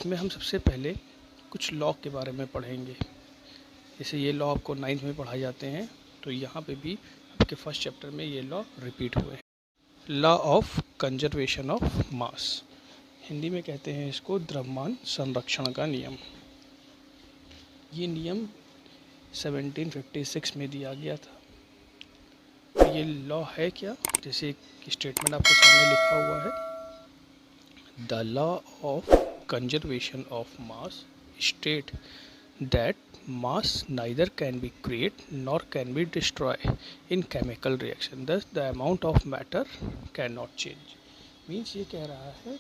इसमें हम सबसे पहले कुछ लॉ के बारे में पढ़ेंगे। जैसे ये लॉ आपको 9th में पढ़ाए जाते हैं, तो यहाँ पे भी आपके फर्स्ट चैप्टर में ये लॉ रिपीट हुए हैं। लॉ ऑफ कंजर्वेशन ऑफ मास, हिंदी में कहते हैं इसको द्रव्यमान संरक्षण का नियम। ये नियम 1756 में दिया गया था। तो ये लॉ है क्या? जैसे एक स्टेटमेंट आपके सामने लिखा हुआ है, the law of conservation of mass state that mass neither can be created nor can be destroyed in chemical reaction, thus the amount of matter cannot change। Means ये कह रहा है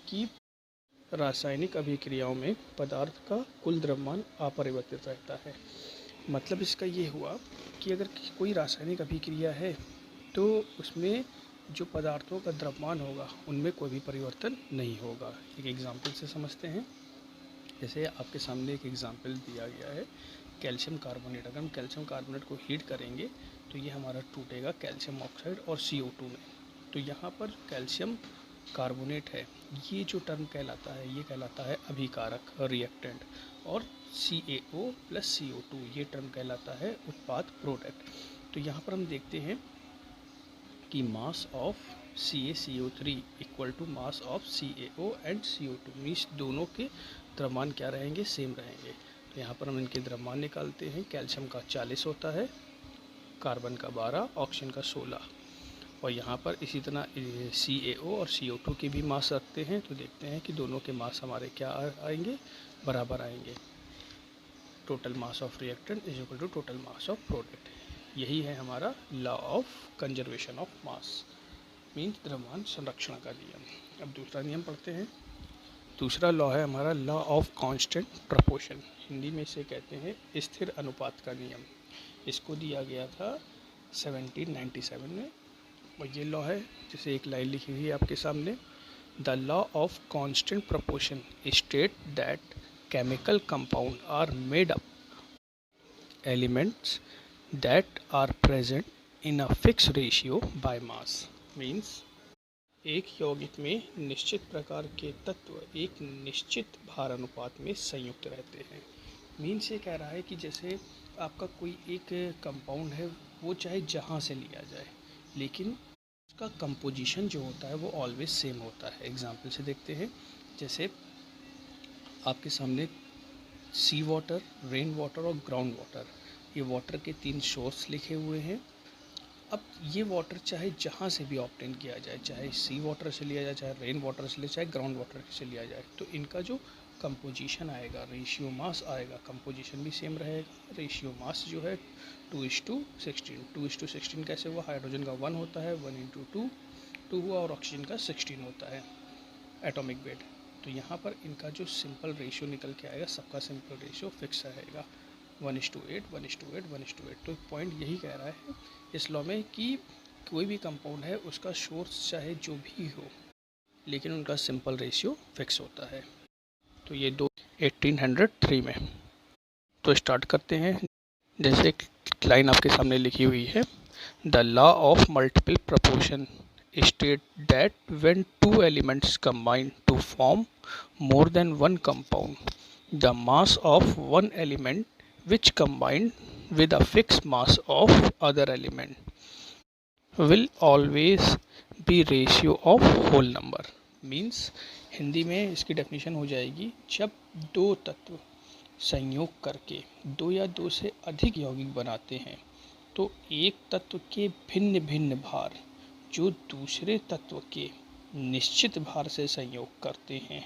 कि रासायनिक अभिक्रियाओं में पदार्थ का कुल द्रव्यमान अपरिवर्तित रहता है। मतलब इसका ये हुआ कि अगर कोई रासायनिक अभिक्रिया है तो उसमें जो पदार्थों का द्रव्यमान होगा उनमें कोई भी परिवर्तन नहीं होगा। एक एग्जाम्पल से समझते हैं। जैसे आपके सामने एक एग्जाम्पल दिया गया है, कैल्शियम कार्बोनेट। अगर हम कैल्शियम कार्बोनेट को हीट करेंगे तो ये हमारा टूटेगा कैल्शियम ऑक्साइड और CO2 में। तो यहाँ पर कैल्शियम कार्बोनेट है, ये जो टर्म कहलाता है ये कहलाता है अभिकारक रिएक्टेंट, और CaO + CO2 ये टर्म कहलाता है उत्पाद प्रोडक्ट। तो यहाँ पर हम देखते हैं कि mass of CaCO3 equal to mass of CaO and CO2, means दोनों के द्रव्यमान क्या रहेंगे? सेम रहेंगे। तो यहाँ पर हम इनके द्रव्यमान निकालते हैं। कैल्शियम का 40 होता है, कार्बन का 12, ऑक्सीजन का 16, और यहाँ पर इसी तरह CaO और CO2 के भी मास रखते हैं। तो देखते हैं कि दोनों के मास हमारे क्या आएंगे? बराबर आएंगे। Total mass of reactant is equal to total mass of product. यही है हमारा law of conservation of mass, means द्रव्यमान संरक्षण का नियम। अब दूसरा नियम पढ़ते हैं। दूसरा लॉ है हमारा law of constant proportion, Hindi में इसे कहते हैं स्थिर अनुपात का नियम। इसको दिया गया था 1797 में, और ये लॉ है, जैसे एक लाइन लिखी हुई है आपके सामने, the law of constant proportion state that chemical compound are made up elements that are present in a fixed ratio by mass। मीन्स एक यौगिक में निश्चित प्रकार के तत्व एक निश्चित भार अनुपात में संयुक्त रहते हैं। मीन्स ये कह रहा है कि जैसे आपका कोई एक कंपाउंड है, वो चाहे जहाँ से लिया जाए, लेकिन उसका कंपोजिशन जो होता है वो ऑलवेज सेम होता है। एग्जाम्पल से देखते हैं। जैसे आपके सामने सी वाटर, रेन वाटर और ग्राउंड वाटर, ये वाटर के 3 सोर्स लिखे हुए हैं। अब ये वाटर चाहे जहाँ से भी ऑब्टेन किया जाए, चाहे सी वाटर से लिया जाए, चाहे रेन वाटर से लिया जाए, ग्राउंड वाटर से लिया जाए, तो इनका जो कंपोजिशन आएगा, रेशियो मास आएगा, कंपोजिशन भी सेम रहेगा। रेशियो मास जो है 2:16। 2:16 कैसे हुआ? हाइड्रोजन का 1 होता है, 1 × 2 हुआ, और ऑक्सीजन का 16 होता है एटॉमिक वेट। तो यहाँ पर इनका जो सिंपल रेशियो निकल के आएगा, सबका सिंपल रेशियो फिक्स रहेगा 1:8, 1:8, 1:8। तो पॉइंट यही कह रहा है इस लॉ में कि कोई भी कंपाउंड है उसका सोर्स चाहे जो भी हो, लेकिन उनका सिंपल रेशियो फिक्स होता है। तो ये 1803 में। तो स्टार्ट करते हैं। जैसे लाइन आपके सामने लिखी हुई है, the law of multiple proportion state that when 2 elements combine to form more than 1 compound, the mass of 1 element which combined with a fixed mass of other element will always be ratio of whole number। Means Hindi में इसकी definition हो जाएगी, जब 2 तत्व संयोग करके 2 या 2 से अधिक यौगिक बनाते हैं तो एक तत्व के भिन्न भिन्न भार जो दूसरे तत्व के निश्चित भार से संयोग करते हैं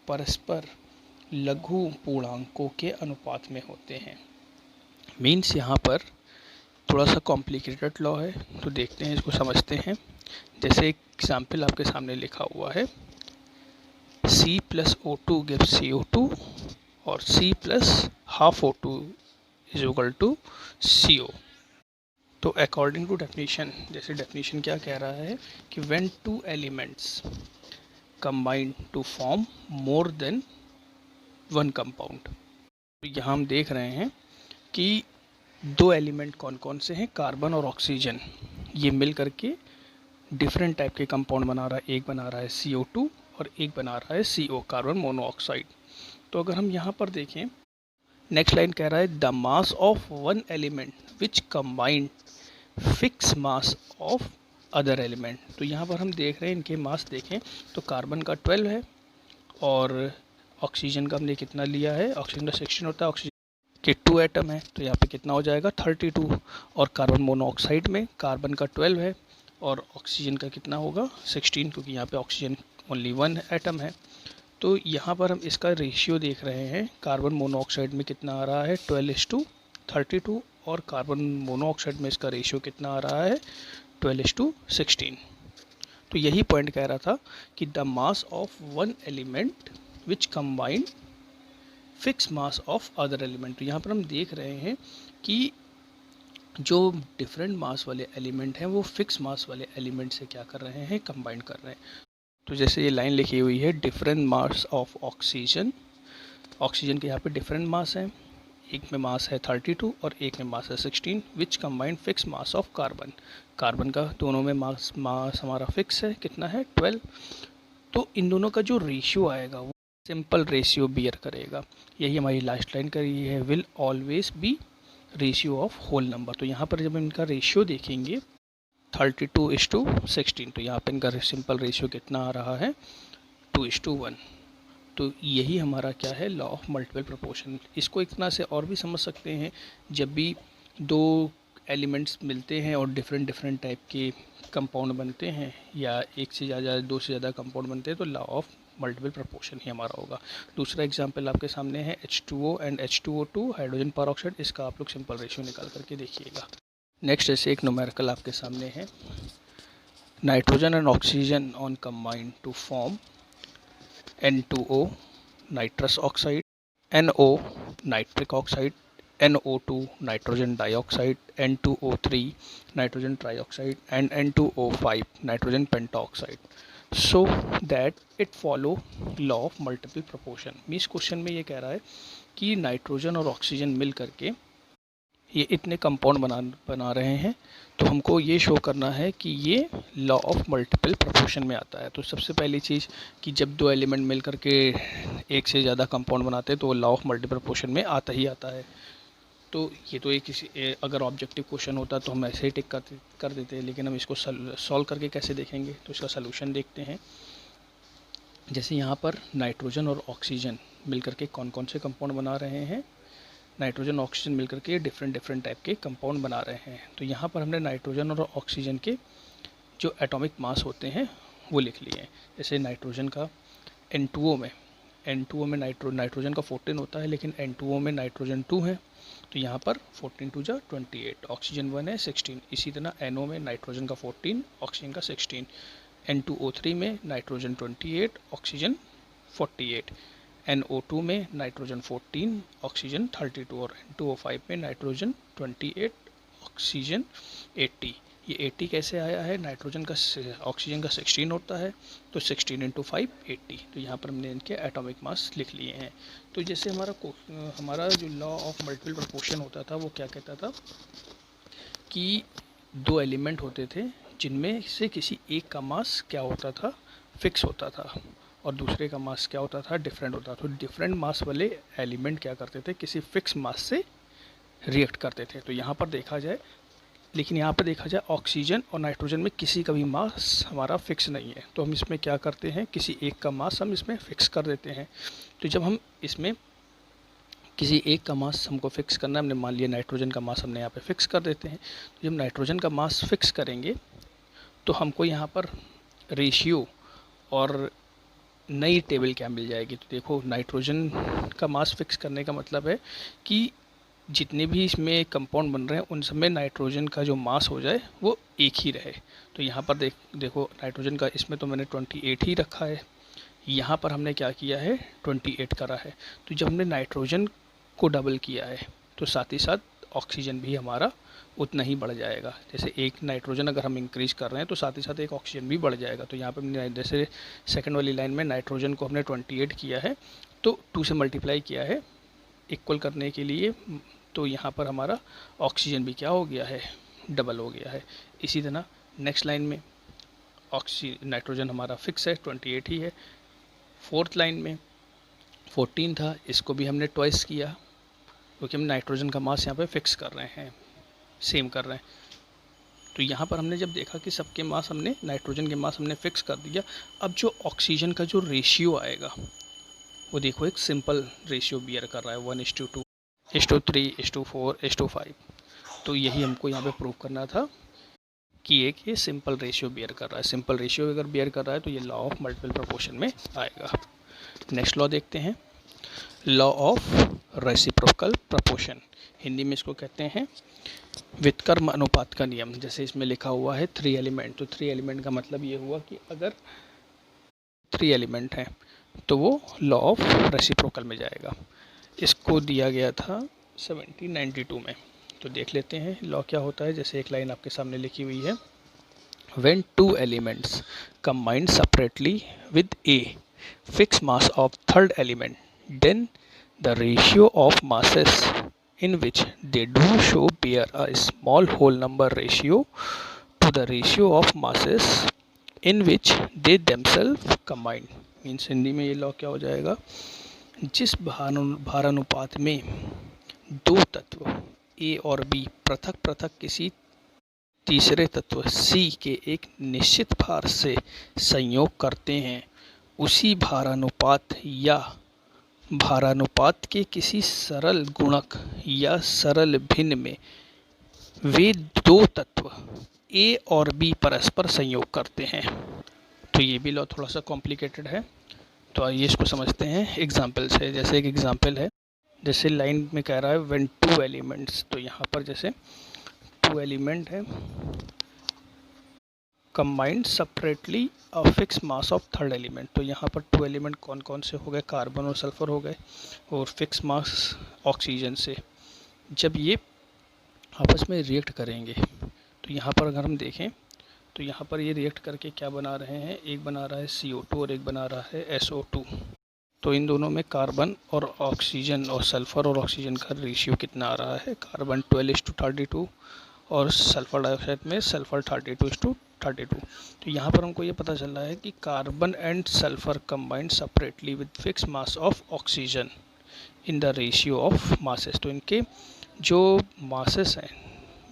परस्पर लघु पूर्णांकों के अनुपात में होते हैं। मीन्स यहाँ पर थोड़ा सा कॉम्प्लिकेटेड लॉ है, तो देखते हैं, इसको समझते हैं। जैसे एक एग्जाम्पल आपके सामने लिखा हुआ है, C + O2 gives CO2 और C + ½ O2 = CO। तो अकॉर्डिंग टू डेफिनेशन, जैसे डेफिनेशन क्या कह रहा है कि when 2 elements combine to form more than 1 compound. तो यहाँ हम देख रहे हैं कि 2 एलिमेंट कौन कौन से हैं, कार्बन और ऑक्सीजन, ये मिल करके डिफरेंट टाइप के कंपाउंड बना रहा है। एक बना रहा है CO2 और एक बना रहा है CO, कार्बन मोनोऑक्साइड। तो अगर हम यहाँ पर देखें, नेक्स्ट लाइन कह रहा है the mass of one element which combined fix mass of other element. तो यहाँ पर हम देख रहे हैं, इनके मास देखें तो कार्बन का 12 है और ऑक्सीजन का हमने कितना लिया है, ऑक्सीजन का 16 होता है, ऑक्सीजन के 2 एटम है, तो यहाँ पे कितना हो जाएगा 32। और कार्बन मोनोऑक्साइड में कार्बन का 12 है और ऑक्सीजन का कितना होगा 16, क्योंकि यहाँ पे ऑक्सीजन ओनली 1 एटम है। तो यहाँ पर हम इसका रेशियो देख रहे हैं, कार्बन मोनोऑक्साइड में कितना आ रहा है 12:32 और कार्बन मोनोऑक्साइड में इसका रेशियो कितना आ रहा है 12:16। तो यही पॉइंट कह रहा था कि the mass of one element which combined fix mass of other element. तो यहाँ पर हम देख रहे हैं कि जो डिफरेंट मास वाले एलिमेंट हैं वो फिक्स मास वाले एलिमेंट से क्या कर रहे हैं, कंबाइन कर रहे हैं। तो जैसे ये लाइन लिखी हुई है different mass of oxygen, oxygen के यहाँ पे डिफरेंट मास हैं, एक में मास है 32 और एक में मास है 16, which combined fix mass of carbon. Carbon का दोनों में मास हमारा फिक्स है, कितना है 12। तो इन दोनों का जो रेशियो आएगा वो सिंपल रेशियो बियर करेगा। यही हमारी लास्ट लाइन करी है, will always be ratio of whole number. तो यहाँ पर जब इनका रेशियो देखेंगे 32:16, तो यहाँ पर इनका सिंपल रेशियो कितना आ रहा है 2:1। तो यही हमारा क्या है, लॉ ऑफ मल्टीपल प्रोपोर्शन। इसको एक तरह से और भी समझ सकते हैं, जब भी दो एलिमेंट्स मिलते हैं और डिफरेंट डिफरेंट टाइप के कंपाउंड बनते हैं या एक से ज़्यादा दो से ज़्यादा कंपाउंड बनते हैं, तो लॉ ऑफ मल्टीपल प्रोपोर्शन ही हमारा होगा। दूसरा एग्जांपल आपके सामने है H2O and H2O2 hydrogen peroxide. इसका आप लोग सिंपल रेशियो निकाल करके देखिएगा। नेक्स्ट ऐसे एक न्यूमेरिकल आपके सामने है, nitrogen and oxygen on combine to form N2O nitrous oxide, NO nitric oxide, NO2 nitrogen dioxide, N2O3 nitrogen trioxide and N2O5 nitrogen pentaoxide, so that it follow law of multiple proportion। इस question में ये कह रहा है कि nitrogen और oxygen मिल करके ये इतने कंपाउंड बना रहे हैं, तो हमको ये शो करना है कि ये लॉ ऑफ मल्टीपल प्रोपोर्शन में आता है। तो सबसे पहली चीज़ कि जब दो एलिमेंट मिल करके एक से ज़्यादा कंपाउंड बनाते हैं तो लॉ ऑफ मल्टीपल प्रोपोर्शन में आता ही आता है। तो ये तो एक अगर ऑब्जेक्टिव क्वेश्चन होता तो हम ऐसे ही टिक कर देते हैं, लेकिन हम इसको सॉल्व करके कैसे देखेंगे, तो इसका सलूशन देखते हैं। जैसे यहाँ पर नाइट्रोजन और ऑक्सीजन मिल करके कौन कौन से कंपाउंड बना रहे हैं, नाइट्रोजन ऑक्सीजन मिलकर के डिफरेंट टाइप के कंपाउंड बना रहे हैं। तो यहाँ पर हमने नाइट्रोजन और ऑक्सीजन के जो एटॉमिक मास होते हैं वो लिख लिए हैं। जैसे नाइट्रोजन का N2O में नाइट्रोजन का 14 होता है, लेकिन N2O में नाइट्रोजन 2 है, तो यहाँ पर 14 2 जा 28, ऑक्सीजन 1 है 16। इसी तरह NO में नाइट्रोजन का 14, ऑक्सीजन का 16, N2O3 में नाइट्रोजन 28, ऑक्सीजन 48, NO2 में नाइट्रोजन 14, ऑक्सीजन 32 और N2O5 में नाइट्रोजन 28, ऑक्सीजन 80। ये 80 कैसे आया है, नाइट्रोजन का ऑक्सीजन का 16 होता है, तो 16 × 5 80। तो यहाँ पर हमने इनके एटॉमिक मास लिख लिए हैं। तो जैसे हमारा जो लॉ ऑफ मल्टीपल प्रोपोर्शन होता था वो क्या कहता था कि दो एलिमेंट होते थे जिनमें से किसी एक का मास क्या होता था, फिक्स होता था, और दूसरे का मास क्या होता था, डिफरेंट होता था। तो डिफरेंट मास वाले एलिमेंट क्या करते थे, किसी फिक्स मास से रिएक्ट करते थे। तो यहाँ पर देखा जाए, लेकिन यहाँ पर देखा जाए ऑक्सीजन और नाइट्रोजन में किसी का भी मास हमारा फिक्स नहीं है, तो हम इसमें क्या करते हैं, किसी एक का मास हम इसमें फिक्स कर देते हैं। तो जब हम इसमें किसी एक का मास हमको फिक्स करना है, हमने मान लिया नाइट्रोजन का मास हमने यहाँ पे फिक्स कर देते हैं। तो जब नाइट्रोजन का मास फिक्स करेंगे तो हमको यहाँ पर रेशियो और नई टेबल क्या मिल जाएगी। तो देखो, नाइट्रोजन का मास फिक्स करने का मतलब है कि जितने भी इसमें कंपाउंड बन रहे हैं उन सब में नाइट्रोजन का जो मास हो जाए वो एक ही रहे। तो यहाँ पर देखो नाइट्रोजन का इसमें तो मैंने 28 ही रखा है, यहाँ पर हमने क्या किया है 28 करा है। तो जब हमने नाइट्रोजन को डबल किया है तो साथ ही साथ ऑक्सीजन भी हमारा उतना ही बढ़ जाएगा। जैसे एक नाइट्रोजन अगर हम इंक्रीज़ कर रहे हैं तो साथ ही साथ एक ऑक्सीजन भी बढ़ जाएगा। तो यहाँ पे हमने जैसे सेकंड वाली लाइन में नाइट्रोजन को हमने 28 किया है, तो 2 से मल्टीप्लाई किया है इक्वल करने के लिए, तो यहाँ पर हमारा ऑक्सीजन भी क्या हो गया है, डबल हो गया है। इसी तरह नेक्स्ट लाइन में नाइट्रोजन हमारा फिक्स है 28 ही है। फोर्थ लाइन में 14 था, इसको भी हमने ट्वाइस किया क्योंकि हम नाइट्रोजन का मास यहाँ पे फिक्स कर रहे हैं, सेम कर रहे हैं। तो यहाँ पर हमने जब देखा कि सबके मास हमने नाइट्रोजन के मास हमने फिक्स कर दिया, अब जो ऑक्सीजन का जो रेशियो आएगा वो देखो एक सिंपल रेशियो बियर कर रहा है 1:2, 1:3, 1:4, 1:5। तो यही हमको यहाँ पे प्रूव करना था कि एक ये सिंपल रेशियो बियर कर रहा है। सिंपल रेशियो अगर बियर कर रहा है तो ये लॉ ऑफ मल्टीपल प्रोपोर्शन में आएगा। नेक्स्ट लॉ देखते हैं, law of reciprocal proportion. Hindi में इसको कहते हैं व्युत्क्रम अनुपात का नियम। जैसे इसमें लिखा हुआ है 3 एलिमेंट, तो 3 एलिमेंट का मतलब ये हुआ कि अगर 3 एलिमेंट हैं तो वो लॉ ऑफ रेसिप्रोकल में जाएगा। इसको दिया गया था 1792 में। तो देख लेते हैं लॉ क्या होता है। जैसे एक लाइन आपके सामने लिखी हुई है, when 2 elements combine separately with a fixed mass of third element, then the ratio of masses in which they do so bear a small whole number ratio to the ratio of masses in which they themselves combine। Means Hindi में ये law क्या हो जाएगा, जिस भारानुपात में दो तत्व ए और बी पृथक पृथक किसी तीसरे तत्व C के एक निश्चित भार से संयोग करते हैं, उसी भारानुपात या भारानुपात के किसी सरल गुणक या सरल भिन्न में वे दो तत्व A और B परस्पर संयोग करते हैं। तो ये भी लॉ थोड़ा सा कॉम्प्लिकेटेड है, तो आइए इसको समझते हैं एग्जाम्पल से। जैसे एक एग्जाम्पल है, जैसे लाइन में कह रहा है व्हेन 2 एलिमेंट्स, तो यहाँ पर जैसे 2 एलिमेंट है combined separately a fix mass of third element. तो यहाँ पर 2 एलिमेंट कौन कौन से हो गए, कार्बन और सल्फर हो गए, और फिक्स मास ऑक्सीजन से। जब ये आपस में रिएक्ट करेंगे तो यहाँ पर अगर हम देखें तो यहाँ पर ये रिएक्ट करके क्या बना रहे हैं, एक बना रहा है CO2 और एक बना रहा है SO2। तो इन दोनों में कार्बन और ऑक्सीजन और सल्फ़र और ऑक्सीजन का रेशियो कितना आ रहा है, कार्बन 12:32 और सल्फ़र डाइऑक्साइड में सल्फ़र 32:32। तो यहाँ पर हमको ये पता चल रहा है कि carbon and sulphur combined separately with fix mass of oxygen in the ratio of masses. तो इनके जो मासेस हैं,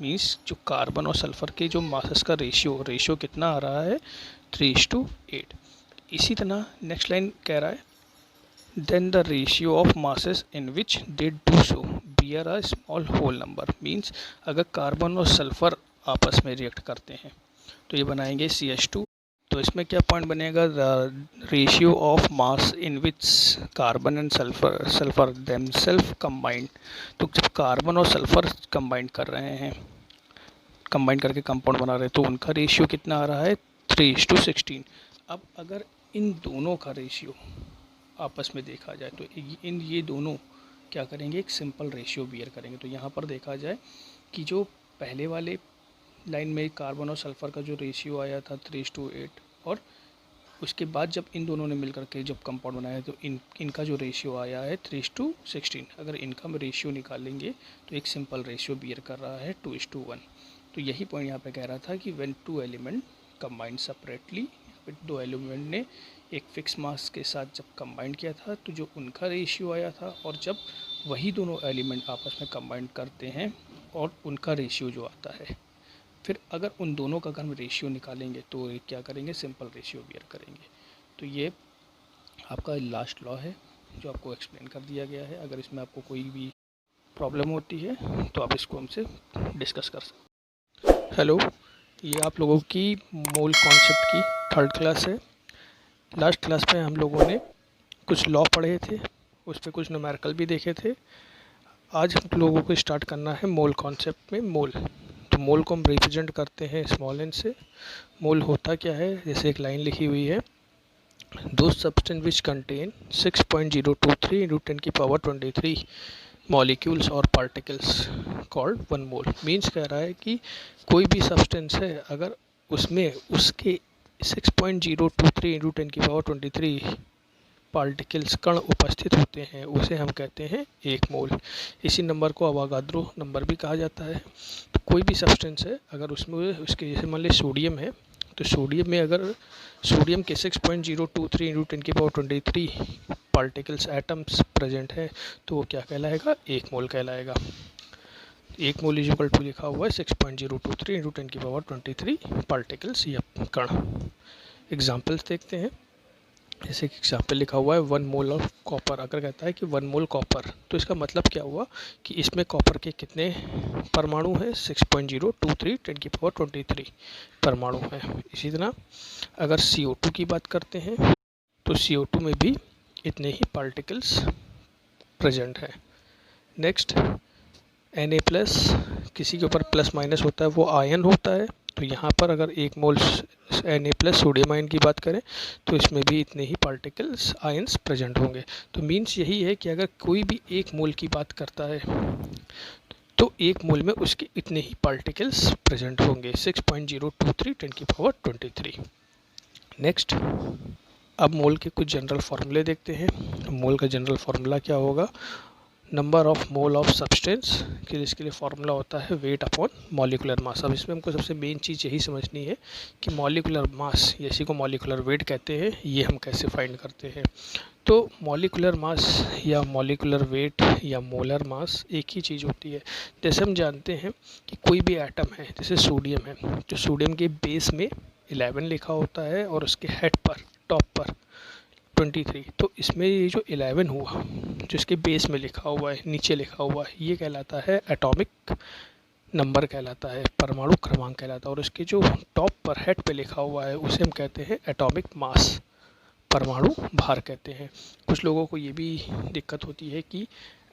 मीन्स जो कार्बन और सल्फ़र के जो मासेस का रेशियो कितना आ रहा है, 3:8। इसी तरह नेक्स्ट लाइन कह रहा है, then the ratio of masses in which they do so bear a small whole number। Means अगर कार्बन और सल्फ़र आपस में रिएक्ट करते हैं तो ये बनाएंगे CH2। तो इसमें क्या पॉइंट बनेगा, the ratio of mass in which carbon and sulphur themselves combined. तो जब कार्बन और सल्फ़र कंबाइंड कर रहे हैं, कंबाइंड करके कंपाउंड बना रहे हैं, तो उनका रेशियो कितना आ रहा है, 3:16। अब अगर इन दोनों का रेशियो आपस में देखा जाए तो ये दोनों क्या करेंगे, एक सिंपल रेशियो बियर करेंगे। तो यहाँ पर देखा जाए कि जो पहले वाले लाइन में कार्बन और सल्फ़र का जो रेशियो आया था 3:8, और उसके बाद जब इन दोनों ने मिलकर के जब कंपाउंड बनाया तो इनका जो रेशियो आया है 3:16। अगर इनका हम रेशियो निकालेंगे तो एक सिंपल रेशियो बियर कर रहा है 2:1। तो यही पॉइंट यहाँ पे कह रहा था कि व्हेन 2 एलिमेंट कंबाइंड सेपरेटली, दो एलिमेंट ने एक फिक्स मास के साथ जब कंबाइंड किया था तो जो उनका रेशियो आया था, और जब वही दोनों एलिमेंट आपस में कंबाइंड करते हैं और उनका रेशियो जो आता है, फिर अगर उन दोनों का अगर हम रेशियो निकालेंगे तो क्या करेंगे, सिंपल रेशियो बियर करेंगे। तो ये आपका लास्ट लॉ है जो आपको एक्सप्लेन कर दिया गया है। अगर इसमें आपको कोई भी प्रॉब्लम होती है तो आप इसको हमसे डिस्कस कर सकते हैं। हेलो, ये आप लोगों की मोल कॉन्सेप्ट की 3rd क्लास है। लास्ट क्लास में हम लोगों ने कुछ लॉ पढ़े थे, उस पर कुछ न्यूमेरिकल भी देखे थे। आज हम लोगों को स्टार्ट करना है मोल कॉन्सेप्ट में मोल। तो मोल को हम रिप्रेजेंट करते हैं स्मॉल एन से। मोल होता क्या है, जैसे एक लाइन लिखी हुई है, दो सब्सटेंस विच कंटेन 6.023 × 10⁻23 मॉलिक्यूल्स और पार्टिकल्स कॉल्ड 1 मोल। मीन्स कह रहा है कि कोई भी सब्सटेंस है, अगर उसमें उसके 6.023 × 10⁻23 पार्टिकल्स कण उपस्थित होते हैं, उसे हम कहते हैं 1 मोल। इसी नंबर को अवागाद्रो नंबर भी कहा जाता है। तो कोई भी सब्सटेंस है, अगर उसमें उसके जैसे मान लीजिए सोडियम है, तो सोडियम में अगर सोडियम के 6.023 × 10⁻23 पार्टिकल्स एटम्स प्रेजेंट है तो वो क्या कहलाएगा, 1 मोल कहलाएगा। 1 मोल इज इक्वल टू लिखा हुआ है 6.023 × 10⁻23 पार्टिकल्स या कण। एग्जाम्पल्स देखते हैं। जैसे कि एग्जाम्पल लिखा हुआ है 1 मोल ऑफ कॉपर। अगर कहता है कि 1 मोल कॉपर, तो इसका मतलब क्या हुआ कि इसमें कॉपर के कितने परमाणु हैं, 6.023 × 10⁻23 परमाणु हैं। इसी तरह अगर CO2 की बात करते हैं तो CO2 में भी इतने ही पार्टिकल्स प्रेजेंट हैं। नेक्स्ट Na+, किसी के ऊपर प्लस माइनस होता है वो आयन होता है। तो यहाँ पर अगर 1 मोल Na+ सोडियम आयन की बात करें तो इसमें भी इतने ही पार्टिकल्स आयंस प्रेजेंट होंगे। तो मीन्स यही है कि अगर कोई भी 1 मोल की बात करता है तो 1 मोल में उसके इतने ही पार्टिकल्स प्रेजेंट होंगे, 6.023 × 10⁻23। नेक्स्ट अब मोल के कुछ जनरल फार्मूले देखते हैं। मोल का जनरल फार्मूला क्या होगा, number of mole of substance के लिए इसके लिए फार्मूला होता है वेट अपॉन मॉलिकुलर मास। अब इसमें हमको सबसे मेन चीज़ यही समझनी है कि मॉलिकुलर मास, इसी को मॉलिकुलर वेट कहते हैं, ये हम कैसे फाइंड करते हैं। तो मॉलिकुलर मास या मॉलिकुलर वेट या मोलर मास एक ही चीज़ होती है। जैसे हम जानते हैं कि कोई भी एटम है, जैसे सोडियम है, तो सोडियम के बेस में 11 लिखा होता है और उसके हेड पर, टॉप पर 23। तो इसमें ये जो 11 हुआ, जो इसके बेस में लिखा हुआ है, नीचे लिखा हुआ है, ये कहलाता है एटॉमिक नंबर कहलाता है, परमाणु क्रमांक कहलाता है। और इसके जो टॉप पर हेड पे लिखा हुआ है उसे हम कहते हैं एटॉमिक मास, परमाणु भार कहते हैं। कुछ लोगों को ये भी दिक्कत होती है कि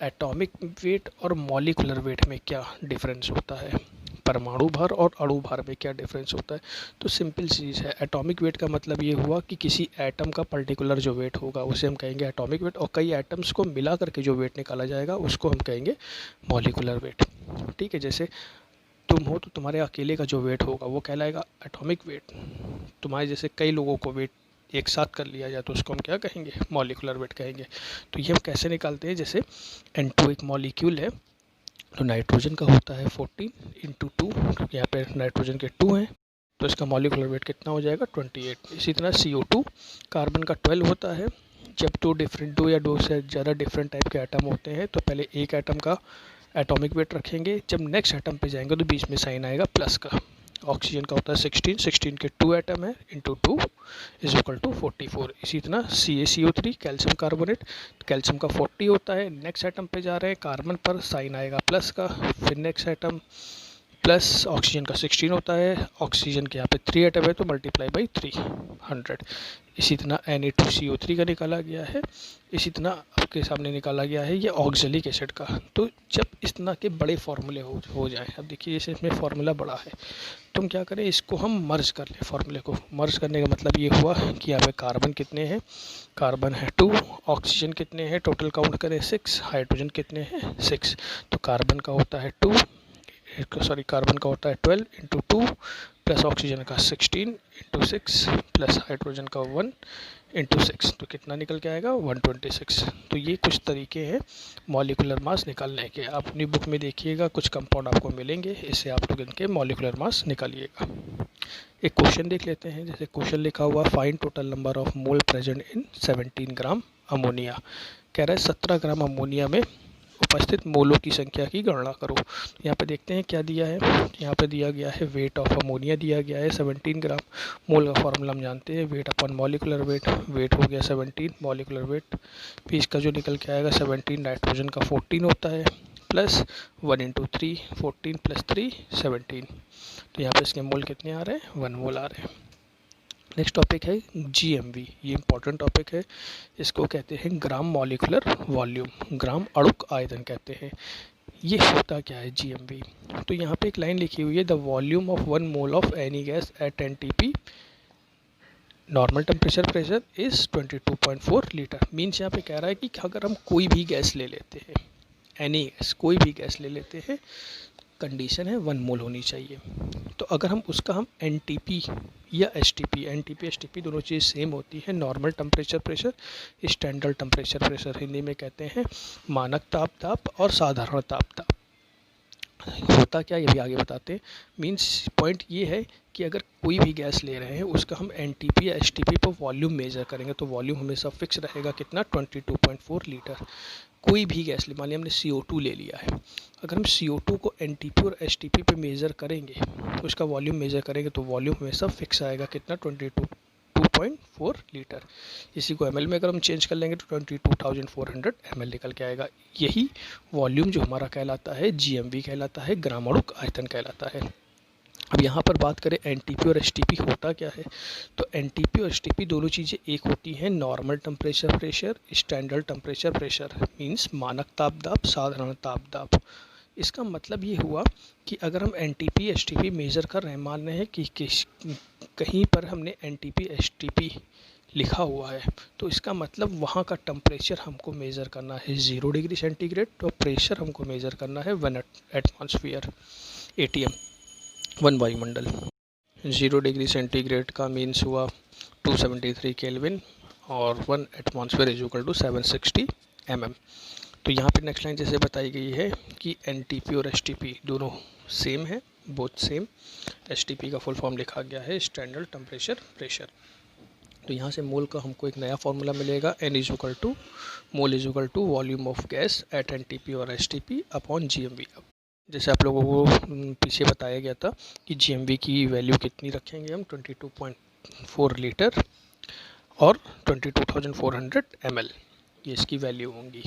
एटॉमिक वेट और मॉलिकुलर वेट में क्या डिफरेंस होता है, परमाणु भार और अणु भार में क्या डिफरेंस होता है। तो सिंपल चीज़ है, एटॉमिक वेट का मतलब ये हुआ कि किसी एटम का पर्टिकुलर जो वेट होगा उसे हम कहेंगे एटॉमिक वेट, और कई एटम्स को मिला करके जो वेट निकाला जाएगा उसको हम कहेंगे मॉलिकुलर वेट। ठीक है, जैसे तुम हो तो तुम्हारे अकेले का जो वेट होगा वो कहलाएगा एटॉमिक वेट। तुम्हारे जैसे कई लोगों को वेट एक साथ कर लिया जाए तो उसको हम क्या कहेंगे, मॉलिकुलर वेट कहेंगे। तो ये हम कैसे निकालते हैं, जैसे N2 एक मॉलिक्यूल है, तो नाइट्रोजन का होता है 14 × 2, क्योंकि यहाँ पे नाइट्रोजन के 2 हैं तो इसका मॉलिकुलर वेट कितना हो जाएगा, 28। इसी तरह CO2 कार्बन का 12 होता है। जब दो या दो से ज़्यादा डिफरेंट टाइप के एटम होते हैं तो पहले एक एटम का एटॉमिक वेट रखेंगे, जब नेक्स्ट एटम पे जाएंगे तो बीच में साइन आएगा प्लस का। ऑक्सीजन का होता है 16 के 2 एटम है, इंटू 2 इज इक्वल टू 44। इसी तरह CaCO3 कैल्शियम कार्बोनेट, कैल्शियम का 40 होता है, नेक्स्ट एटम पे जा रहे हैं, कार्बन पर साइन आएगा प्लस का, फिर नेक्स्ट एटम प्लस ऑक्सीजन का 16 होता है, ऑक्सीजन के यहाँ पे 3 एटम है तो मल्टीप्लाई बाई 300। इसी तरह Na2CO3 का निकाला गया है। इसी तरह आपके सामने निकाला गया है ये ऑक्जेलिक एसिड का। तो जब इस तरह के बड़े फार्मूले हो जाए, अब देखिए जैसे इसमें फार्मूला बड़ा है तो हम क्या करें, इसको हम मर्ज कर लें। फार्मूले को मर्ज करने का मतलब ये हुआ कि यहाँ पे कार्बन कितने हैं, कार्बन है 2, ऑक्सीजन कितने हैं, टोटल काउंट करें 6, हाइड्रोजन कितने हैं 6। तो कार्बन का होता है 2, कार्बन का होता है 12 × 2 प्लस ऑक्सीजन का 16 × 6 प्लस हाइड्रोजन का 1 × 6, तो कितना निकल के आएगा 126। तो ये कुछ तरीके हैं मॉलिकुलर मास निकालने के। आप अपनी बुक में देखिएगा, कुछ कंपाउंड आपको मिलेंगे, इससे आप लोग इनके मॉलिकुलर मास निकालिएगा। एक क्वेश्चन देख लेते हैं। जैसे क्वेश्चन लिखा हुआ find total number of mole present in 17 gram ammonia. कह रहा है 17 ग्राम अमोनिया में उपस्थित मोलों की संख्या की गणना करो। यहाँ पे देखते हैं क्या दिया है। यहाँ पे दिया गया है वेट ऑफ अमोनिया दिया गया है 17 ग्राम। मोल का फॉर्मूला हम जानते हैं, weight upon molecular weight. Weight हो गया 17, मॉलिकुलर वेट भी इसका जो निकल के आएगा 17, नाइट्रोजन का 14 होता है प्लस 1 × 3, 14 + 3 17। तो यहाँ पे इसके मोल कितने आ रहे हैं, 1 मोल आ रहे हैं। नेक्स्ट टॉपिक है GMV। ये इंपॉर्टेंट टॉपिक है, इसको कहते हैं ग्राम मॉलिकुलर वॉल्यूम, ग्राम अणुक आयतन कहते हैं। ये होता क्या है GMV। तो यहाँ पे एक लाइन लिखी हुई है, the volume of 1 mole of any gas at NTP normal temperature pressure is 22.4 litre. Means यहाँ पे कह रहा है कि अगर हम कोई भी गैस ले लेते हैं, एनी गैस, कोई भी गैस ले लेते हैं, कंडीशन है 1 मोल होनी चाहिए। तो अगर हम उसका NTP या STP, NTP STP दोनों चीज़ सेम होती है, normal temperature pressure, standard temperature pressure, Hindi में कहते हैं मानक ताप और साधारण ताप। होता क्या, ये भी आगे बताते हैं। मीन्स पॉइंट ये है कि अगर कोई भी गैस ले रहे हैं उसका हम एनटीपी या एसटीपी पर वॉल्यूम मेजर करेंगे तो वॉल्यूम हमेशा फिक्स रहेगा, कितना, 22.4 लीटर। कोई भी गैस ले, मान लिया हमने CO2 ले लिया है, अगर हम CO2 को एनटीपी और एसटीपी पे मेज़र करेंगे, उसका वॉल्यूम मेज़र करेंगे तो वॉल्यूम हमेशा फिक्स आएगा, कितना, 22.4 लीटर। इसी को ml में अगर हम चेंज कर लेंगे तो 22,400 ml निकल के आएगा। यही वॉल्यूम जो हमारा कहलाता है GMV कहलाता है, ग्रामाणुक आयतन कहलाता है। अब यहाँ पर बात करें एनटीपी और एसटीपी होता क्या है, तो एनटीपी और एसटीपी दोनों चीज़ें एक होती हैं, normal temperature pressure, standard temperature pressure, means मानक ताप दाब, साधारण ताप दाब। इसका मतलब ये हुआ कि अगर हम एनटीपी एसटीपी मेज़र कर रहे हैं, मान रहे हैं कि कहीं पर हमने एनटीपी एसटीपी लिखा हुआ है, तो इसका मतलब वहाँ का टेम्परेचर हमको मेज़र करना है 0 डिग्री सेंटीग्रेड, तो प्रेशर हमको मेज़र करना है 1 एटमॉस्फेयर, ATM, 1 वायुमंडल। 0 डिग्री सेंटीग्रेड का मीन्स हुआ 273 केल्विन और 1 atmosphere is equal to 760 mm। तो यहाँ पे नेक्स्ट लाइन जैसे बताई गई है कि एनटीपी और एसटीपी दोनों सेम है, बोथ सेम। एसटीपी का फुल फॉर्म लिखा गया है स्टैंडर्ड टेम्परेचर प्रेशर। तो यहाँ से मोल का हमको एक नया फार्मूला मिलेगा, N is equal to mole is equal to volume of gas at NTP और एसटीपी अपॉन GMV। जैसे आप लोगों को पीछे बताया गया था कि GMV की वैल्यू कितनी रखेंगे हम, 22.4 लीटर और 22,400 ml, ये इसकी वैल्यू होंगी।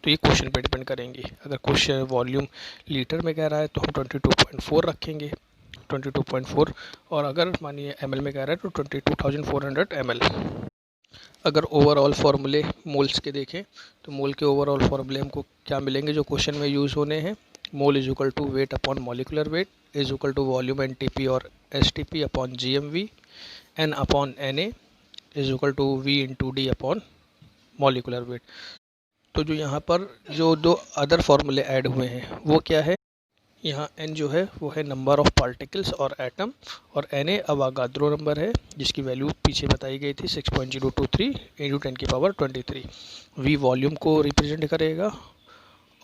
तो ये क्वेश्चन पे डिपेंड करेंगी। अगर क्वेश्चन वॉल्यूम लीटर में कह रहा है तो हम 22.4 रखेंगे, 22.4, और अगर मानिए ml में कह रहा है तो 22,400 ml। अगर ओवरऑल फार्मूले मोल्स के देखें तो मोल के ओवरऑल फार्मूले हमको क्या मिलेंगे जो क्वेश्चन में यूज़ होने हैं, mole is equal to weight upon molecular weight is equal to volume NTP और STP upon GMV, N upon Na is equal to V into D upon molecular weight. तो जो यहाँ पर जो दो अदर फार्मूले ऐड हुए हैं वो क्या है, यहाँ N जो है वो है नंबर ऑफ पार्टिकल्स और एटम, और Na अवागाद्रो नंबर है जिसकी वैल्यू पीछे बताई गई थी 6.023 इंटू 10 की पावर 23। V वॉल्यूम को रिप्रेजेंट करेगा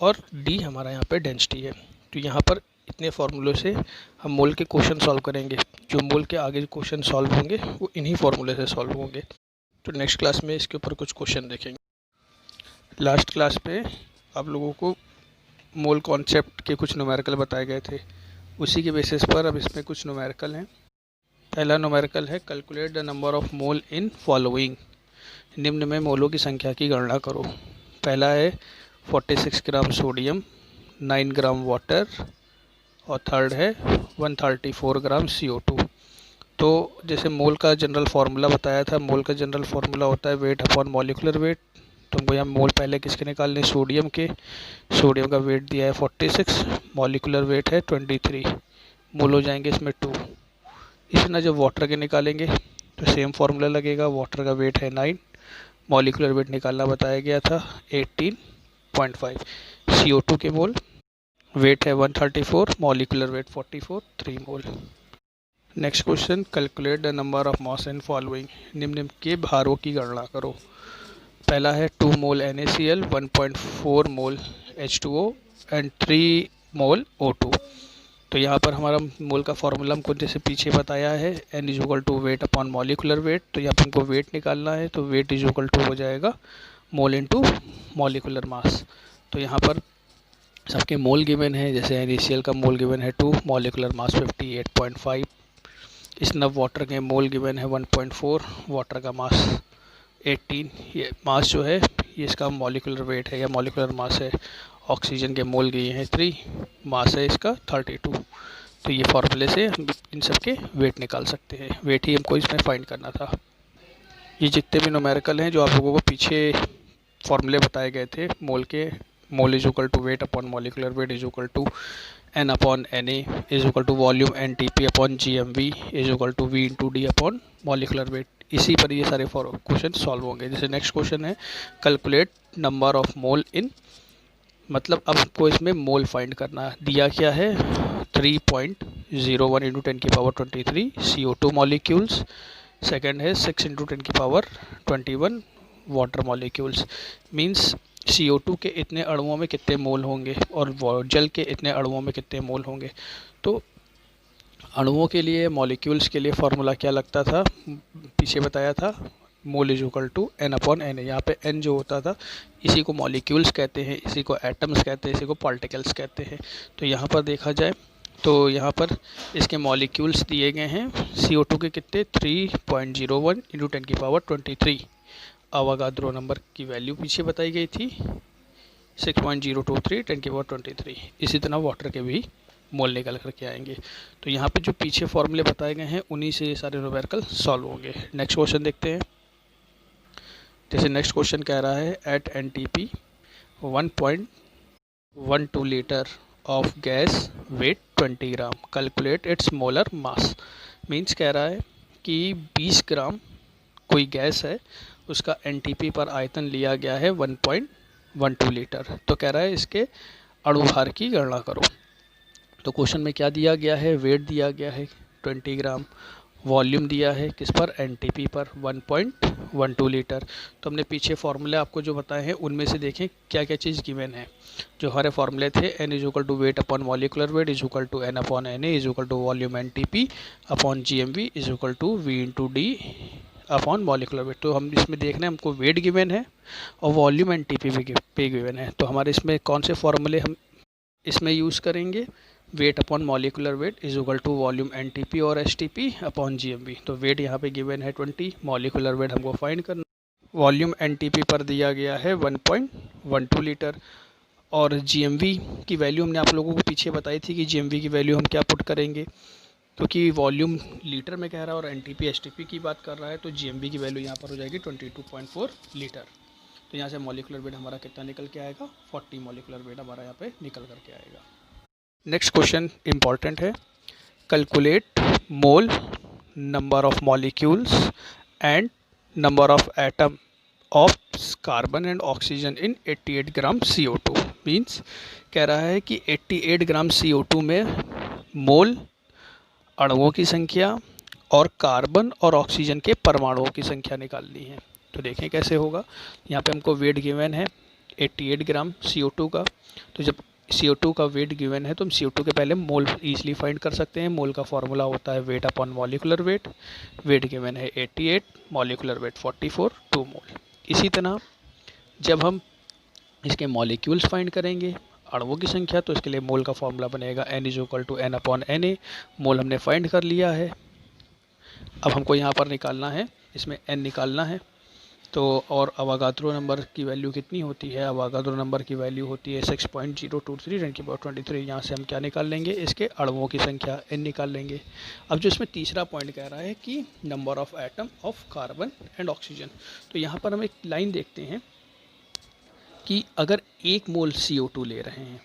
और D हमारा यहाँ पे डेंसिटी है। तो यहाँ पर इतने फार्मूलों से हम मोल के क्वेश्चन सॉल्व करेंगे, जो मोल के आगे क्वेश्चन सॉल्व होंगे वो इन्हीं फार्मूले से सॉल्व होंगे। तो नेक्स्ट क्लास में इसके ऊपर कुछ क्वेश्चन देखेंगे। लास्ट क्लास पे आप लोगों को मोल कॉन्सेप्ट के कुछ न्यूमेरिकल बताए गए थे, उसी के बेसिस पर अब इसमें कुछ न्यूमेरिकल हैं। पहला न्यूमेरिकल है calculate the number of mole in following, निम्न में मोलों की संख्या की गणना करो। पहला है 46 ग्राम सोडियम, 9 ग्राम वाटर, और थर्ड है 134 ग्राम CO2। तो जैसे मोल का जनरल फार्मूला बताया था, मोल का जनरल फार्मूला होता है वेट अपॉन मॉलिकुलर वेट। तो हमको यहाँ मोल पहले किसके निकालने, सोडियम के। सोडियम का वेट दिया है 46, मॉलिकुलर वेट है 23, मोल हो जाएंगे इसमें 2। इसी तरह जब वाटर के निकालेंगे तो सेम फार्मूला लगेगा, वाटर का वेट है 9, मॉलिकुलर वेट निकालना बताया गया था 18.5। CO2 के मोल वेट है 134, molecular weight 44, 3 mole. Next question, calculate the number of mass in following, निम्न के भारों की गणना करो। पहला है 2 मोल NaCl, 1.4 mole H2O and 3 mole O2। तो यहाँ पर हमारा मोल का फार्मूला हमको जैसे पीछे बताया है, N is equal to weight upon molecular weight. तो यहाँ पर हमको वेट निकालना है, तो वेट इज इक्वल टू हो जाएगा मोल इनटू मॉलिकुलर मास। तो यहाँ पर सबके मोल गिवन है, जैसे NaCl का मोल गिवन है 2, मॉलिकुलर मास 58.5। इस नव वाटर के मोल गिवन है 1.4, वाटर का मास 18। ये मास जो है ये इसका मॉलिकुलर वेट है या मॉलिकुलर मास है। ऑक्सीजन के मोल गए हैं 3, मास है इसका 32। तो ये फार्मूले से हम इन सब के वेट निकाल सकते हैं, वेट ही हमको इसमें फाइंड करना था। ये जितने भी न्यूमेरिकल हैं जो आप लोगों को पीछे फार्मूले बताए गए थे मोल के, mole is equal to weight upon molecular weight is equal to N upon Na is equal to volume NTP upon GMV is equal to V into D upon molecular weight. इसी पर ये सारे question solve होंगे। जैसे next question है calculate number of mole in, मतलब अब आपको इसमें मोल फाइंड करना है। दिया क्या है 3.01 इंटू 10 की पावर 23 CO2 मॉलिक्यूल्स। सेकेंड है 6 इंटू 10 की power 21 water molecules. Means CO2 के इतने अणुओं में कितने मोल होंगे और जल के इतने अणुओं में कितने मोल होंगे। तो अणुओं के लिए, मॉलिक्यूल्स के लिए फार्मूला क्या लगता था, पीछे बताया था, मोल इज इक्वल टू N/N। यहाँ पे N जो होता था, इसी को मॉलिक्यूल्स कहते हैं, इसी को एटम्स कहते हैं, इसी को पार्टिकल्स कहते हैं। तो यहाँ पर देखा जाए तो यहाँ पर इसके मॉलिक्यूल्स दिए गए हैं CO2 के कितने 3.01 × 10⁻23। अवागाद्रो नंबर की वैल्यू पीछे बताई गई थी 6.023 10⁻23। इसी तरह वाटर के भी मोल निकल करके आएंगे। तो यहाँ पे जो पीछे फॉर्मूले बताए गए हैं उन्हीं से ये सारे न्यूमेरिकल सॉल्व होंगे। नेक्स्ट क्वेश्चन देखते हैं। जैसे नेक्स्ट क्वेश्चन कह रहा है at NTP 1.12 litre of gas weight 20 gram calculate its molar mass. Means कह रहा है कि 20 ग्राम कोई गैस है, उसका NTP पर आयतन लिया गया है 1.12 लीटर। तो कह रहा है इसके अणुभार की गणना करो। तो क्वेश्चन में क्या दिया गया है, वेट दिया गया है 20 ग्राम, वॉल्यूम दिया है किस पर, NTP पर 1.12 लीटर। तो हमने पीछे फार्मूले आपको जो बताए हैं उनमें से देखें क्या क्या चीज़ गिवन है। जो हमारे फार्मूले थे N is equal to weight upon molecular weight is equal to N/Na is equal to volume NTP upon GMV is equal to V/D upon molecular weight. तो हम इसमें देख रहे हैं हमको वेट गिवन है और वॉल्यूम NTP पे गिवन है। तो हमारे इसमें कौन से फार्मूले हम इसमें यूज़ करेंगे, weight upon molecular weight is equal to volume NTP और STP अपॉन GMV। तो वेट यहाँ पे गिवन है 20, मॉलिकुलर वेट हमको फाइंड करना, वॉल्यूम NTP पर दिया गया है 1.12 लीटर और GMV की वैल्यू हमने आप लोगों को पीछे बताई थी कि GMV की वैल्यू हम क्या पुट करेंगे, क्योंकि वॉल्यूम लीटर में कह रहा है और NTP STP की बात कर रहा है। तो GMV की वैल्यू यहाँ पर हो जाएगी 22.4 लीटर। तो यहाँ से मॉलिकुलर वेट हमारा कितना निकल के आएगा, 40 मॉलिकुलर वेट हमारा यहाँ पे निकल करके आएगा। नेक्स्ट क्वेश्चन इंपॉर्टेंट है, calculate mole number of molecules and number of atom of carbon and oxygen in 88 gram CO2। Means कह रहा है कि 88 ग्राम CO2 में मोल अणुओं की संख्या और कार्बन और ऑक्सीजन के परमाणुओं की संख्या निकालनी है। तो देखें कैसे होगा। यहाँ पे हमको वेट गिवन है 88 ग्राम CO2 का। तो जब CO2 का वेट गिवन है तो हम CO2 के पहले मोल ईजिली फाइंड कर सकते हैं। मोल का फॉर्मूला होता है wait upon molecular weight. Wait given है 88, मॉलिकुलर वेट 44, 2 मोल। इसी तरह जब हम इसके मॉलिक्यूल्स फाइंड करेंगे, अणुओं की संख्या, तो इसके लिए मोल का फॉर्मूला बनेगा N is equal to N/Na। Mole हमने फाइंड कर लिया है। अब हमको यहाँ पर निकालना है, इसमें N निकालना है। तो और अवागाद्रो नंबर की वैल्यू कितनी होती है, अवागाद्रो नंबर की वैल्यू होती है 6.023 10⁻23। यहाँ से हम क्या निकाल लेंगे, इसके अणुओं की संख्या N निकाल लेंगे। अब जो इसमें तीसरा पॉइंट कह रहा है कि number of atom of carbon and oxygen. तो यहाँ पर हम एक लाइन देखते हैं कि अगर 1 मोल CO2 ले रहे हैं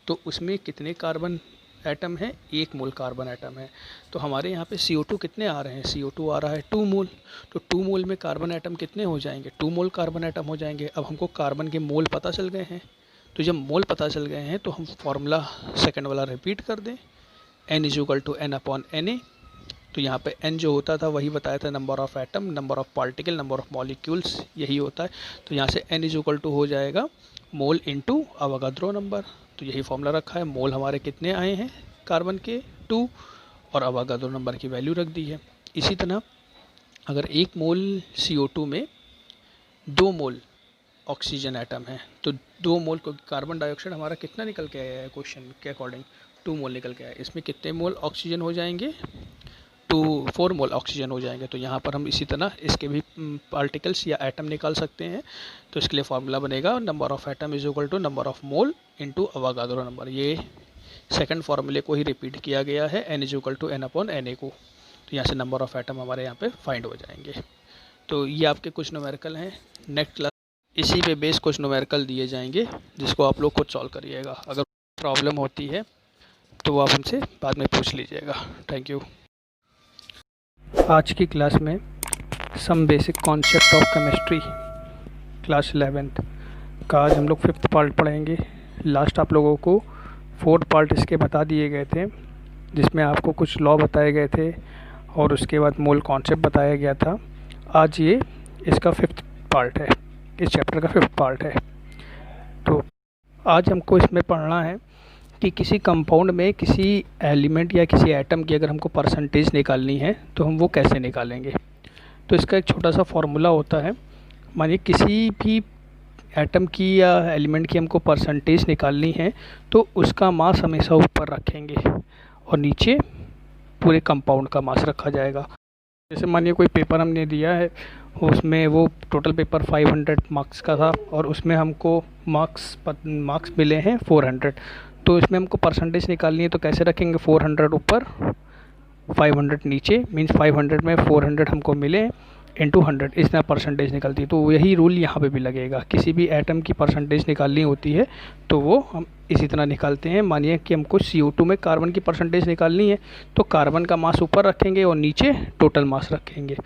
तो उसमें कितने कार्बन एटम है, 1 मोल कार्बन एटम है। तो हमारे यहाँ पे CO2 कितने आ रहे हैं, CO2 आ रहा है 2 मोल। तो 2 मोल में कार्बन एटम कितने हो जाएंगे, 2 मोल कार्बन एटम हो जाएंगे। अब हमको कार्बन के मोल पता चल गए हैं। तो जब मोल पता चल गए हैं तो हम फॉर्मूला सेकंड वाला रिपीट कर दें, N is equal to N/Na। तो यहाँ पे N जो होता था वही बताया था, number of atom, number of particle, number of molecules, यही होता है। तो यहाँ से N इज इक्वल टू हो जाएगा मोल इंटू अवागाद्रो नंबर। तो यही फॉर्मूला रखा है। मोल हमारे कितने आए हैं कार्बन के 2 और अवागाद्रो नंबर की वैल्यू रख दी है। इसी तरह अगर 1 मोल CO2 में 2 मोल ऑक्सीजन एटम है तो 2 मोल को कार्बन डाइऑक्साइड हमारा कितना निकल के आया है, क्वेश्चन के अकॉर्डिंग 2 मोल निकल के आया है। इसमें कितने मोल ऑक्सीजन हो जाएंगे, 4 मोल ऑक्सीजन हो जाएंगे। तो यहाँ पर हम इसी तरह इसके भी पार्टिकल्स या एटम निकाल सकते हैं। तो इसके लिए फार्मूला बनेगा number of atom is equal to number of mole into Avogadro number. ये सेकंड फार्मूले को ही रिपीट किया गया है, N is equal to N/Na को। तो यहाँ से नंबर ऑफ एटम हमारे यहाँ पे फाइंड हो जाएंगे। तो ये आपके कुछ न्यूमेरिकल हैं। नेक्स्ट क्लास इसी पे बेस कुछ न्यूमेरिकल दिए जाएंगे जिसको आप लोग खुद सॉल्व करिएगा। अगर प्रॉब्लम होती है तो आप हमसे बाद में पूछ लीजिएगा। Thank you. आज की क्लास में some basic concept of chemistry class 11th का आज हम लोग 5th पार्ट पढ़ेंगे। लास्ट आप लोगों को 4 पार्ट इसके बता दिए गए थे, जिसमें आपको कुछ लॉ बताए गए थे और उसके बाद मोल कॉन्सेप्ट बताया गया था। आज ये इसका 5th पार्ट है, इस चैप्टर का 5th पार्ट है। आज हमको इसमें पढ़ना है कि किसी कंपाउंड में किसी एलिमेंट या किसी एटम की अगर हमको परसेंटेज निकालनी है तो हम वो कैसे निकालेंगे। तो इसका एक छोटा सा फॉर्मूला होता है। मानिए किसी भी एटम की या एलिमेंट की हमको परसेंटेज निकालनी है तो उसका मास हमेशा ऊपर रखेंगे और नीचे पूरे कंपाउंड का मास रखा जाएगा। जैसे मानिए कोई पेपर हमने दिया है, उसमें वो टोटल पेपर 500 मार्क्स का था और उसमें हमको मार्क्स मिले हैं 400। तो इसमें हमको परसेंटेज निकालनी है तो कैसे रखेंगे, 400 ऊपर 500 नीचे, मीन्स 500 में 400 हमको मिले इंटू 100, इतना परसेंटेज निकलती है। तो यही रूल यहाँ पे भी लगेगा। किसी भी एटम की परसेंटेज निकालनी होती है तो वो हम इसी तरह निकालते हैं। मानिए कि हमको CO2 में कार्बन की परसेंटेज निकालनी है तो कार्बन का मास ऊपर रखेंगे और नीचे टोटल मास रखेंगे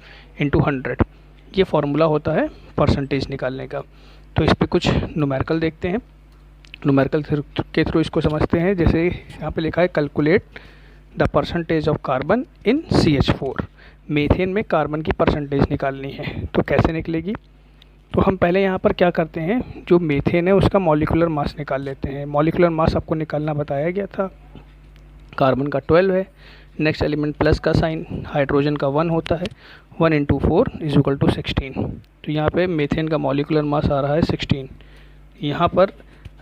इंटू 100। ये फार्मूला होता है परसेंटेज निकालने का। तो इस पर कुछ न्यूमेरिकल देखते हैं, न्यूमेरिकल के थ्रू इसको समझते हैं। जैसे यहाँ पे लिखा है calculate the percentage of carbon in CH4। Methane में कार्बन की परसेंटेज निकालनी है तो कैसे निकलेगी। तो हम पहले यहाँ पर क्या करते हैं, जो मीथेन है उसका मॉलिक्यूलर मास निकाल लेते हैं। मॉलिक्यूलर मास आपको निकालना बताया गया था। कार्बन का 12 है, नेक्स्ट एलिमेंट प्लस का साइन, हाइड्रोजन का 1 होता है, 1 इंटू 4 इज इक्वल टू 16। तो यहाँ पे मीथेन का मॉलिक्यूलर मास आ रहा है 16। यहाँ पर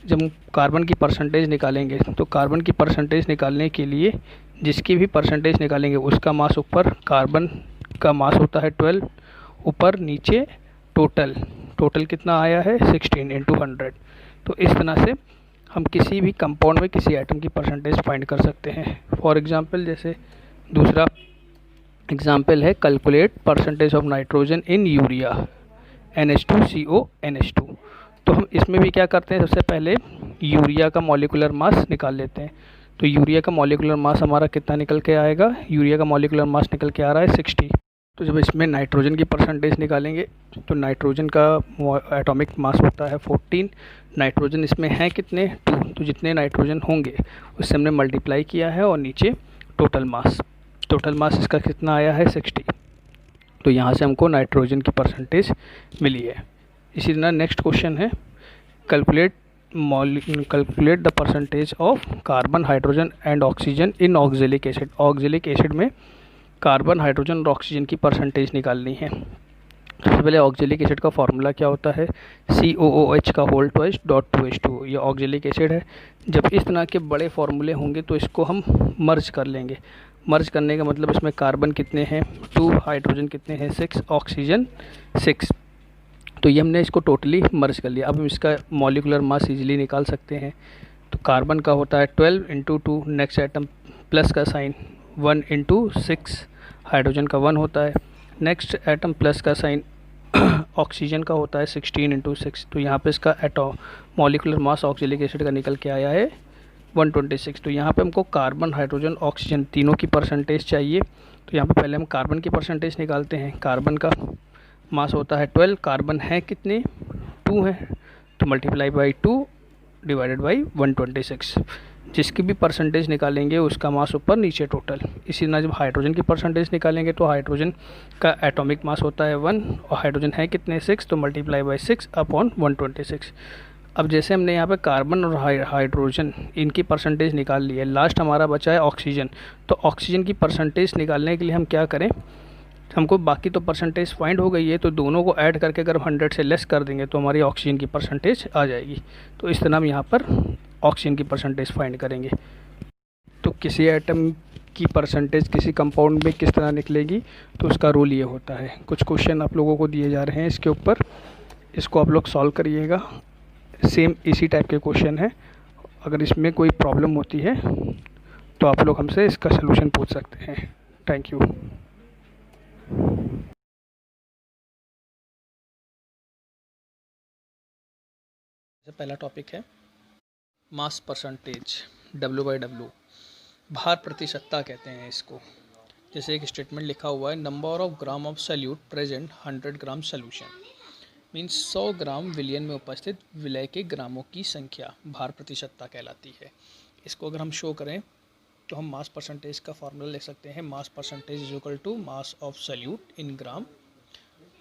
जब हम कार्बन की परसेंटेज निकालेंगे तो कार्बन की परसेंटेज निकालने के लिए जिसकी भी परसेंटेज निकालेंगे उसका मास ऊपर, कार्बन का मास होता है 12 ऊपर, नीचे टोटल कितना आया है 16 इंटू 100। तो इस तरह से हम किसी भी कंपाउंड में किसी एटम की परसेंटेज फाइंड कर सकते हैं। फॉर एग्जांपल जैसे दूसरा एग्जांपल है calculate percentage of nitrogen in urea NH2CO NH2। तो हम इसमें भी क्या करते हैं, सबसे पहले यूरिया का मॉलिक्यूलर मास निकाल लेते हैं। तो यूरिया का मॉलिक्यूलर मास हमारा कितना निकल के आएगा, यूरिया का मॉलिक्यूलर मास निकल के आ रहा है 60। तो जब इसमें नाइट्रोजन की परसेंटेज निकालेंगे तो नाइट्रोजन का एटॉमिक मास होता है 14। नाइट्रोजन इसमें है कितने, 2। तो जितने नाइट्रोजन होंगे उससे हमने मल्टीप्लाई किया है और नीचे टोटल मास इसका कितना आया है 60। तो यहाँ से हमको नाइट्रोजन की परसेंटेज मिली है। इसी तरह नेक्स्ट क्वेश्चन है calculate the percentage of carbon, hydrogen and oxygen in oxalic acid. Oxalic acid में कार्बन, हाइड्रोजन और ऑक्सीजन की परसेंटेज निकालनी है। सबसे पहले ऑक्जेलिक एसिड का फॉर्मूला क्या होता है, COOH का होल ट्वाइस डॉट 2H2। ये ऑक्जेलिक एसिड है। जब इस तरह के बड़े फॉर्मूले होंगे तो इसको हम मर्ज कर लेंगे। मर्ज करने का मतलब इसमें कार्बन कितने हैं 2, हाइड्रोजन कितने हैं 6, ऑक्सीजन 6। तो ये हमने इसको टोटली मर्ज कर लिया। अब हम इसका मॉलिक्यूलर मास इजीली निकाल सकते हैं। तो कार्बन का होता है 12 इंटू 2, नेक्स्ट आइटम प्लस का साइन 1 इंटू 6, हाइड्रोजन का 1 होता है, नेक्स्ट एटम प्लस का साइन ऑक्सीजन का होता है 16 इंटू 6। तो यहाँ पे इसका मॉलिक्यूलर मास ऑक्जेलिक एसिड का निकल के आया है 126। तो यहाँ पे हमको कार्बन, हाइड्रोजन, ऑक्सीजन तीनों की परसेंटेज चाहिए। तो यहाँ पे पहले हम कार्बन की परसेंटेज निकालते हैं। कार्बन का मास होता है 12, कार्बन है कितने 2 हैं, तो मल्टीप्लाई बाई 2 डिवाइडेड बाई 126। जिसकी भी परसेंटेज निकालेंगे उसका मास ऊपर, नीचे टोटल। इसी तरह जब हाइड्रोजन की परसेंटेज निकालेंगे तो हाइड्रोजन का एटॉमिक मास होता है 1 और हाइड्रोजन है कितने 6, तो मल्टीप्लाई बाई 6 अपॉन 126। अब जैसे हमने यहाँ पे कार्बन और हाइड्रोजन इनकी परसेंटेज निकाल ली है, लास्ट हमारा बचा है ऑक्सीजन। तो ऑक्सीजन की परसेंटेज निकालने के लिए हम क्या करें, हमको बाकी तो परसेंटेज फाइंड हो गई है, तो दोनों को ऐड करके अगर 100 से लेस कर देंगे तो हमारी ऑक्सीजन की परसेंटेज आ जाएगी। तो इस तरह हम यहाँ पर ऑक्सीजन की परसेंटेज फाइंड करेंगे। तो किसी एटम की परसेंटेज किसी कंपाउंड में किस तरह निकलेगी, तो उसका रूल ये होता है। कुछ क्वेश्चन आप लोगों को दिए जा रहे हैं इसके ऊपर, इसको आप लोग सॉल्व करिएगा। सेम इसी टाइप के क्वेश्चन है। अगर इसमें कोई प्रॉब्लम होती है तो आप लोग हमसे इसका सलूशन पूछ सकते हैं। Thank you. पहला टॉपिक है मास परसेंटेज, W/W, भार प्रतिशतता कहते हैं इसको। जैसे एक स्टेटमेंट लिखा हुआ है, number of gram of solute present 100 gram solution, means 100 ग्राम विलयन में उपस्थित विलय के ग्रामों की संख्या भार प्रतिशतता कहलाती है। इसको अगर हम शो करें तो हम मास परसेंटेज का फॉर्मूला लिख सकते हैं, mass percentage is equal to mass of solute in gram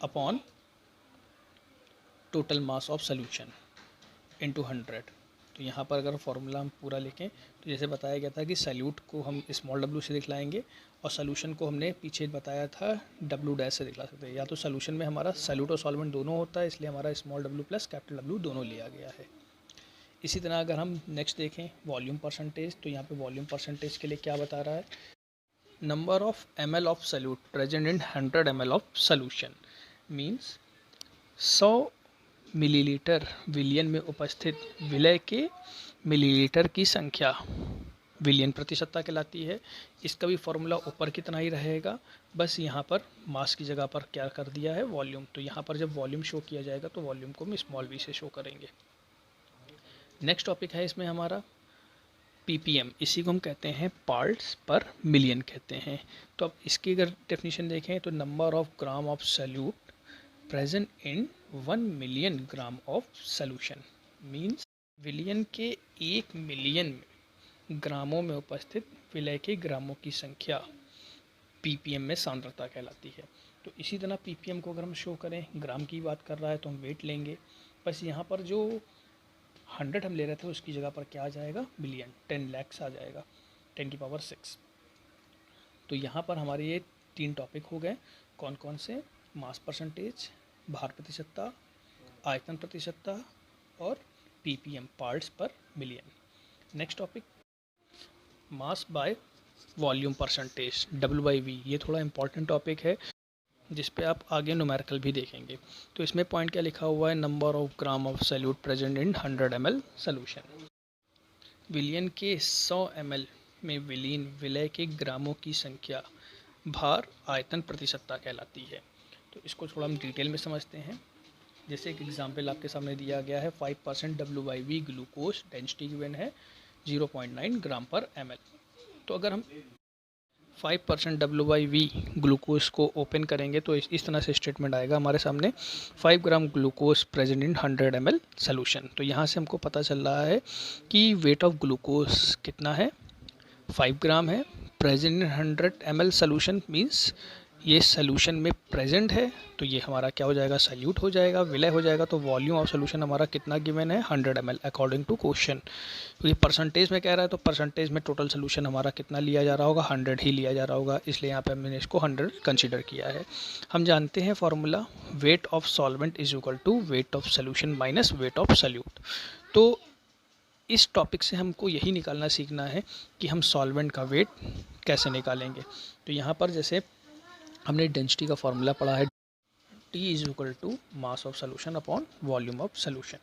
upon total mass of solution into 100। तो यहाँ पर अगर फॉर्मूला हम पूरा लिखें तो जैसे बताया गया था कि सैल्यूट को हम स्मॉल w से दिखलाएंगे और सोल्यूशन को हमने पीछे बताया था w डैश से दिखला सकते हैं। या तो सोल्यूशन में हमारा सैल्यूट और सॉल्वेंट दोनों होता है, इसलिए हमारा small w plus capital W दोनों लिया गया है। इसी तरह अगर हम नेक्स्ट देखें वॉल्यूम परसेंटेज, तो यहाँ पे वॉल्यूम परसेंटेज के लिए क्या बता रहा है, number of ml of solute present in 100 ml of solution means 100 millilitre विलियन में उपस्थित विलय के मिलीलीटर की संख्या विलियन प्रतिशतता कहलाती है। इसका भी फॉर्मूला ऊपर की तरह ही रहेगा, बस यहाँ पर मास की जगह पर क्या कर दिया है वॉल्यूम। तो यहाँ पर जब वॉल्यूम शो किया जाएगा तो वॉल्यूम को हम स्मॉल v से शो करेंगे। नेक्स्ट टॉपिक है इसमें हमारा ppm, इसी को हम कहते हैं पार्ट्स पर मिलियन कहते हैं। तो अब इसकी अगर डेफिनेशन देखें तो number of gram of solute present in 1 million gram of solution means विलियन के 1 मिलियन ग्रामों में उपस्थित विलय के ग्रामों की संख्या ppm में सांद्रता कहलाती है। तो इसी तरह ppm को अगर हम शो करें, ग्राम की बात कर रहा है तो हम वेट लेंगे, बस यहाँ पर जो 100 हम ले रहे थे उसकी जगह पर क्या आ जाएगा बिलियन, 10 lakhs आ जाएगा, 10 की पावर 6। तो यहाँ पर हमारे ये 3 टॉपिक हो गए, कौन कौन से, मास परसेंटेज, भार प्रतिशतता, आयतन प्रतिशतता और ppm पार्ट्स पर million. Next topic mass by volume percentage W/V, ये थोड़ा इंपॉर्टेंट टॉपिक है जिस पे आप आगे न्यूमेरिकल भी देखेंगे। तो इसमें पॉइंट क्या लिखा हुआ है, number of gram of solute present in 100 ml solution. विलियन के 100 ml में विलीन विलय के ग्रामों की संख्या भार आयतन प्रतिशतता कहलाती है। तो इसको थोड़ा हम डिटेल में समझते हैं। जैसे एक एग्जांपल आपके सामने दिया गया है, 5% W/V ग्लूकोज डेंसिटी गिवन है 0.9 ग्राम पर ml। तो अगर हम 5% W/V ग्लूकोज को ओपन करेंगे तो इस तरह से स्टेटमेंट आएगा हमारे सामने, 5 gram glucose present in 100 ml solution. तो यहाँ से हमको पता चल रहा है कि वेट ऑफ ग्लूकोज कितना है, 5 ग्राम है, present in 100 ml solution means ये सोल्यूशन में प्रेजेंट है, तो ये हमारा क्या हो जाएगा, सैल्यूट हो जाएगा, विलय हो जाएगा। तो वॉल्यूम ऑफ सोल्यूशन हमारा कितना गिवन है, 100 ml अकॉर्डिंग टू क्वेश्चन। तो ये परसेंटेज में कह रहा है तो परसेंटेज में टोटल सोल्यूशन हमारा कितना लिया जा रहा होगा, 100 ही लिया जा रहा होगा, इसलिए यहाँ पे हमने इसको 100 कंसिडर किया है। हम जानते हैं formula, weight of solvent is equal to weight of solution minus weight of solute. तो इस टॉपिक से हमको यही निकालना सीखना है कि हम सॉल्वेंट का वेट कैसे निकालेंगे। तो यहाँ पर जैसे हमने डेंसिटी का फॉर्मूला पढ़ा है, T is equal to mass of solution upon volume of solution.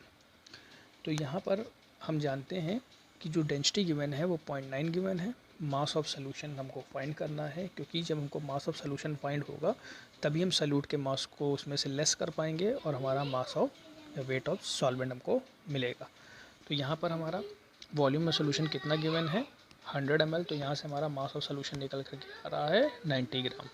तो यहाँ पर हम जानते हैं कि जो डेंसिटी गिवन है वो 0.9 गिवन है, मास ऑफ सोल्यूशन हमको फाइंड करना है, क्योंकि जब हमको मास ऑफ सोल्यूशन फाइंड होगा तभी हम सैल्यूट के मास को उसमें से लेस कर पाएंगे और हमारा mass of weight of solvent हमको मिलेगा। तो यहाँ पर हमारा वॉल्यूम में सोल्यूशन कितना गिवन है, 100 ml, तो यहाँ से हमारा मास ऑफ सोल्यूशन निकल करके आ रहा है 90 ग्राम।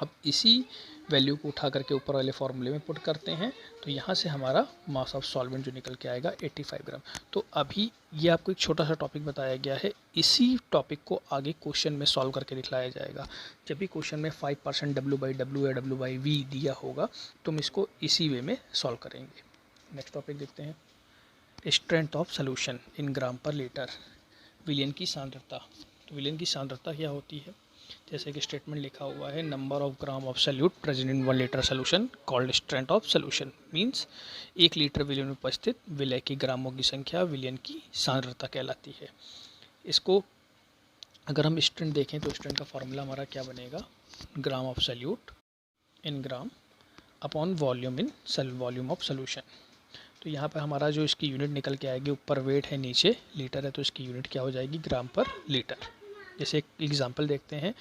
अब इसी वैल्यू को उठा करके ऊपर वाले फॉर्मूले में पुट करते हैं, तो यहाँ से हमारा मास ऑफ सॉल्वेंट जो निकल के आएगा 85 ग्राम। तो अभी ये आपको एक छोटा सा टॉपिक बताया गया है, इसी टॉपिक को आगे क्वेश्चन में सॉल्व करके दिखलाया जाएगा। जब भी क्वेश्चन में 5% W/W या W/V दिया होगा तो हम इसको इसी वे में सॉल्व करेंगे। नेक्स्ट टॉपिक देखते हैं, स्ट्रेंथ ऑफ सोल्यूशन इन ग्राम पर लीटर, विलियन की सांद्रता। तो विलियन की सांद्रता क्या होती है, जैसे कि स्टेटमेंट लिखा हुआ है, number of gram of solute present in 1 litre solution called strength of solution means 1 litre विलियन में उपस्थित विलय के ग्रामों की संख्या विलियन की सांद्रता कहलाती है। इसको अगर हम स्ट्रेंथ देखें तो स्ट्रेंथ का फॉर्मूला हमारा क्या बनेगा, ग्राम of salute in gram upon volume in volume of solution. तो यहाँ पर हमारा जो इसकी यूनिट निकल के आएगी, ऊपर वेट है नीचे लीटर है, तो इसकी यूनिट क्या हो जाएगी, ग्राम पर लीटर। जैसे एक एग्जांपल देखते हैं,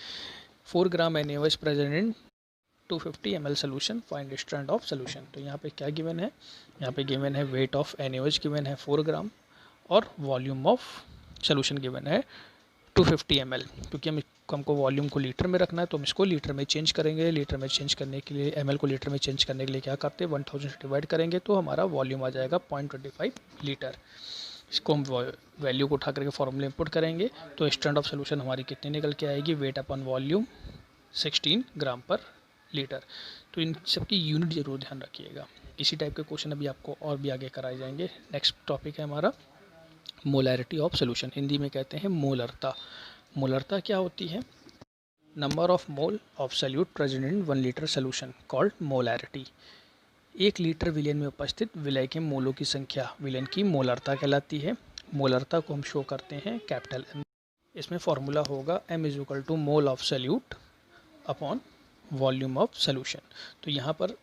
4 ग्राम NaOH present in 250 ml solution, find strength of solution. तो यहाँ पे क्या गिवन है, यहाँ पे गिवन है वेट ऑफ NaOH गिवन है 4 ग्राम और वॉल्यूम ऑफ सोल्यूशन गिवन है 250 ml। क्योंकि हमको वॉल्यूम को लीटर में रखना है तो हम इसको लीटर में चेंज करेंगे। लीटर में चेंज करने के लिए ml को लीटर में चेंज करने के लिए क्या करते हैं, 1000 से डिवाइड करेंगे तो हमारा वॉल्यूम आ जाएगा 0.25 लीटर। इसको हम वैल्यू को उठा करके फॉर्मूले में पुट करेंगे तो स्ट्रेंथ ऑफ सोल्यूशन हमारी कितनी निकल के आएगी, वेट अपन वॉल्यूम 16 ग्राम पर लीटर। तो इन सब की यूनिट जरूर ध्यान रखिएगा। इसी टाइप के क्वेश्चन अभी आपको और भी आगे कराए जाएंगे। नेक्स्ट टॉपिक है हमारा मोलैरिटी ऑफ सोल्यूशन, हिंदी में कहते हैं मोलरता। मोलरता क्या होती है? Number of mole of solute present in 1 litre solution called molarity. 1 litre विलयन में उपस्थित विलय के मोलों की संख्या विलयन की मोलरता कहलाती है। मोलरता को हम शो करते हैं कैपिटल M। इसमें फॉर्मूला होगा m is equal to mole of solute upon volume of solution. तो यहाँ पर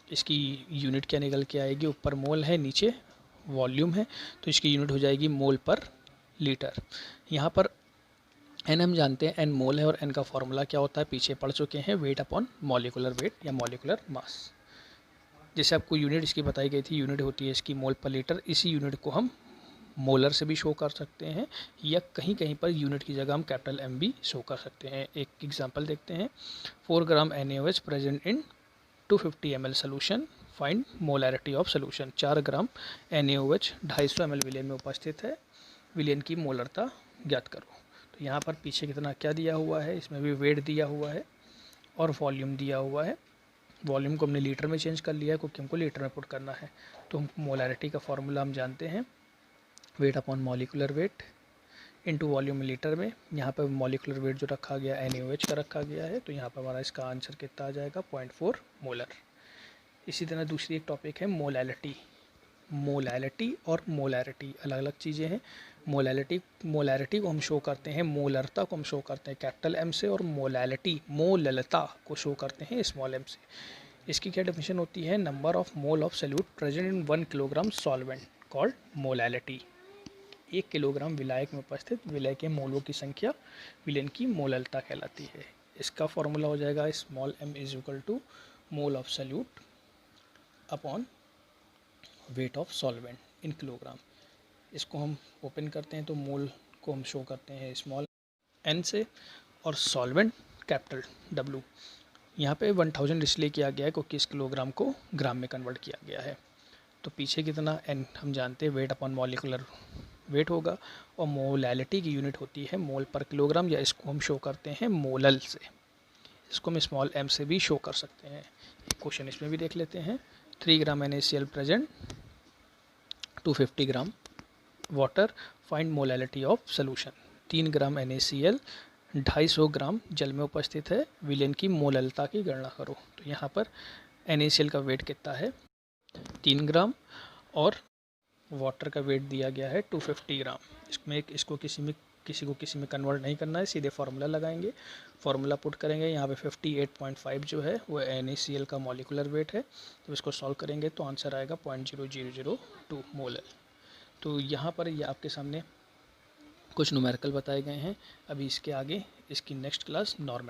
इसकी यूनिट क्या निकल के आएगी? ऊपर मोल है, नीचे वॉल्यूम है, तो इसकी यूनिट हो जाएगी मोल पर लीटर। यहाँ पर n हम जानते हैं n मोल है, और n का फॉर्मूला क्या होता है पीछे पढ़ चुके हैं, वेट अपॉन मॉलिकुलर वेट या मॉलिकुलर मास। जैसे आपको यूनिट इसकी बताई गई थी, यूनिट होती है इसकी मोल पर लीटर। इसी यूनिट को हम मोलर से भी शो कर सकते हैं, या कहीं कहीं पर यूनिट की जगह हम कैपिटल M भी शो कर सकते हैं। एक एग्जांपल देखते हैं। 4 ग्राम NaOH present in 250 ml solution, find molarity of solution. 4 gram NaOH 250 ml विलयन में उपस्थित है, विलयन की मोलरता ज्ञात करो। तो यहाँ पर पीछे कितना क्या दिया हुआ है, इसमें भी वेट दिया हुआ है और वॉल्यूम दिया हुआ है। वॉल्यूम को हमने लीटर में चेंज कर लिया है क्योंकि हमको लीटर में पुट करना है। तो हम मोलैरिटी का फॉर्मूला हम जानते हैं, weight upon molecular weight into volume litre में। यहाँ पर मॉलिकुलर वेट जो रखा गया NaOH का रखा गया है, तो यहाँ पर हमारा इसका आंसर कितना आ जाएगा? 0.4 मोलर। इसी तरह दूसरी एक टॉपिक है मोलैलिटी। मोलैलिटी और मोलैरिटी अलग अलग चीज़ें हैं। मोलैरिटी को हम शो करते हैं, मोलरता को हम शो करते हैं कैपिटल M से, और मोललता को शो करते हैं स्मॉल m से। इसकी क्या डेफिनेशन होती है? Number of mole of solute present in 1 kilogram solvent called molality. 1 kilogram विलायक में उपस्थित विलय के मोलों की संख्या विलयन की मोललता कहलाती है। इसका फॉर्मूला हो जाएगा small m is equal to mole of solute upon weight of solvent in kilogram. इसको हम ओपन करते हैं तो मोल को हम शो करते हैं स्मॉल n से, और सॉल्वेंट कैपिटल W। यहाँ पे 1000 इसलिए किया गया है क्योंकि इस किलोग्राम को ग्राम में कन्वर्ट किया गया है। तो पीछे कितना n हम जानते हैं, वेट अपॉन मॉलिकुलर वेट होगा, और मोलैलिटी की यूनिट होती है मोल पर किलोग्राम, या इसको हम शो करते हैं मोलल से। इसको हम स्मॉल m से भी शो कर सकते हैं। एक क्वेश्चन इसमें भी देख लेते हैं। 3 ग्राम NaCl present 250 gram water, find molality of solution. 3 gram NaCl 250 ग्राम जल में उपस्थित है, विलयन की मोललता की गणना करो। तो यहाँ पर NaCl का वेट कितना है? 3 ग्राम, और वाटर का वेट दिया गया है 250 ग्राम। इसको किसी को कन्वर्ट नहीं करना है, सीधे फार्मूला लगाएंगे, फार्मूला पुट करेंगे। यहाँ पे 58.5 जो है वो NaCl का मॉलिकुलर वेट है। तो इसको सॉल्व करेंगे तो आंसर आएगा 0.0002 मोलर। तो यहाँ पर ये आपके सामने कुछ न्यूमेरिकल बताए गए हैं। अभी इसके आगे इसकी नेक्स्ट क्लास नॉर्मल